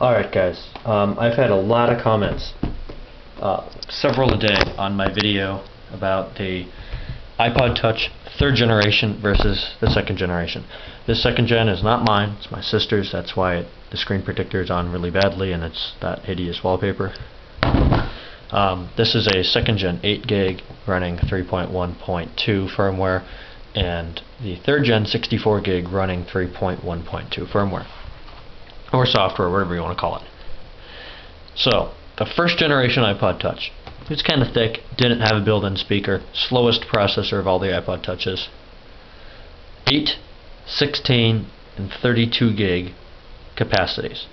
Alright guys, I've had a lot of comments, several a day on my video about the iPod Touch 3rd generation versus the 2nd generation. This 2nd gen is not mine, it's my sister's. That's why the screen protector is on really badly and it's that hideous wallpaper. This is a 2nd gen 8 gig running 3.1.2 firmware, and the 3rd gen 64 gig running 3.1.2 firmware. Or software, whatever you want to call it. So, the 1st generation iPod Touch. It's kind of thick, didn't have a built-in speaker, slowest processor of all the iPod Touches. 8, 16, and 32 gig capacities.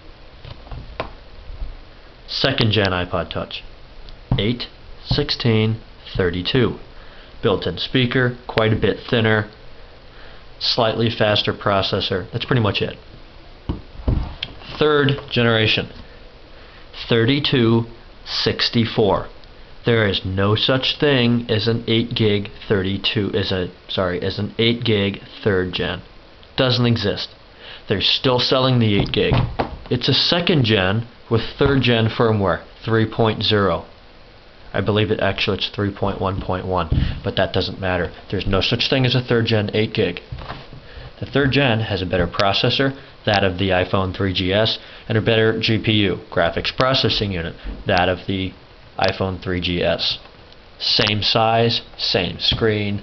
2nd gen iPod Touch. 8, 16, 32. Built-in speaker, quite a bit thinner, slightly faster processor. That's pretty much it. 3rd generation, 3264. There is no such thing as an 8 gig 32 as an 8 gig 3rd gen. Doesn't exist. They're still selling the 8 gig. It's a 2nd gen with 3rd gen firmware 3.0. I believe it's 3.1.1, but that doesn't matter. There's no such thing as a 3rd gen 8 gig. The 3rd gen has a better processor, that of the iPhone 3GS, and a better GPU, graphics processing unit, that of the iPhone 3GS. Same size, same screen,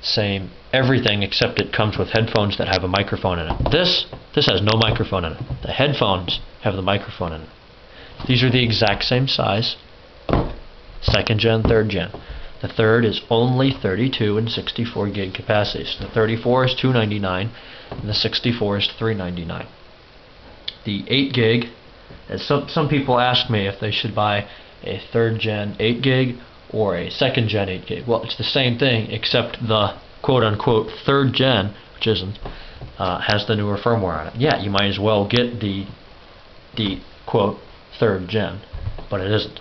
same everything, except it comes with headphones that have a microphone in it. This has no microphone in it. The headphones have the microphone in it. These are the exact same size, 2nd gen, 3rd gen. The 3rd is only 32 and 64 gig capacities. The 34 is $299 and the 64 is $399. The 8 gig, as some people ask me if they should buy a 3rd gen 8 gig or a 2nd gen 8 gig. Well, it's the same thing, except the quote unquote 3rd gen, which isn't, has the newer firmware on it. Yeah, you might as well get the quote 3rd gen, but it isn't.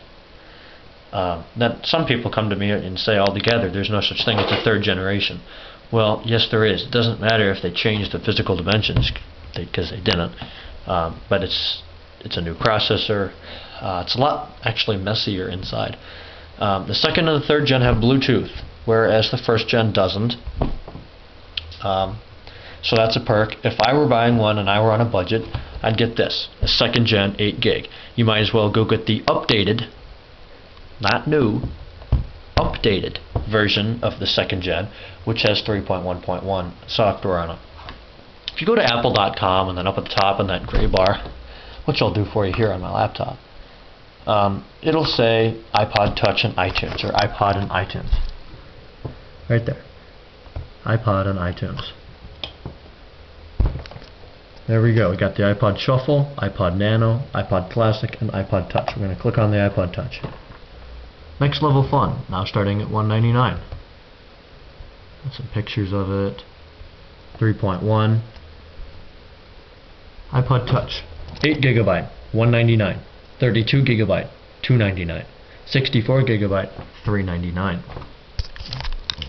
That some people come to me and say altogether there's no such thing as a 3rd generation. Well, yes there is. It doesn't matter if they changed the physical dimensions, because they didn't. But it's a new processor. It's a lot actually messier inside. The 2nd and the 3rd gen have Bluetooth, whereas the 1st gen doesn't. So that's a perk. If I were buying one and I were on a budget, I'd get this, a 2nd gen 8 gig. You might as well go get the updated, not new, updated version of the 2nd gen, which has 3.1.1 software on it. If you go to apple.com and then up at the top in that gray bar, which I'll do for you here on my laptop, it'll say iPod Touch and iTunes, or iPod and iTunes. Right there. iPod and iTunes. There we go. We got the iPod Shuffle, iPod Nano, iPod Classic, and iPod Touch. We're going to click on the iPod Touch. Next level fun, now starting at $199. Some pictures of it. 3.1. iPod Touch, 8 gigabyte, $199. 32 gigabyte, $299. 64 gigabyte, $399.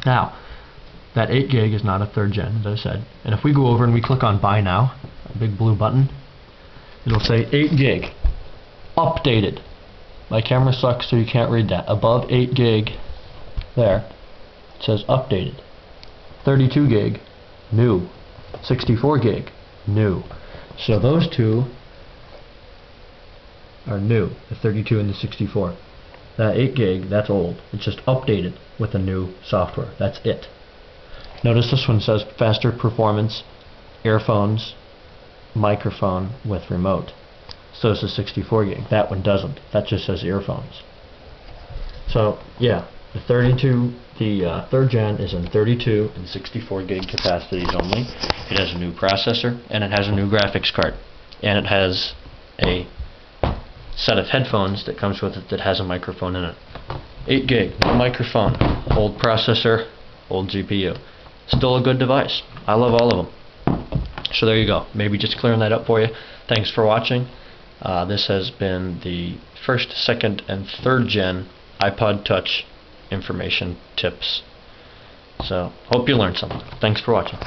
Now, that 8 gig is not a 3rd gen, as I said. And if we go over and we click on Buy Now, a big blue button, it'll say 8 gig, updated. My camera sucks, so you can't read that. Above 8 gig, there, it says updated. 32 gig, new. 64 gig, new. So those two are new, the 32 and the 64. That 8 gig, that's old. It's just updated with the new software. That's it. Notice this one says faster performance, earphones, microphone with remote. So does the 64 gig. That one doesn't. That just says earphones. So yeah, the 3rd gen is in 32 and 64 gig capacities only. It has a new processor and it has a new graphics card, and it has a set of headphones that comes with it that has a microphone in it. 8 gig, no microphone, old processor, old GPU. Still a good device. I love all of them. So there you go. Maybe just clearing that up for you. Thanks for watching. This has been the 1st, 2nd, and 3rd gen iPod Touch information tips. So, hope you learned something. Thanks for watching.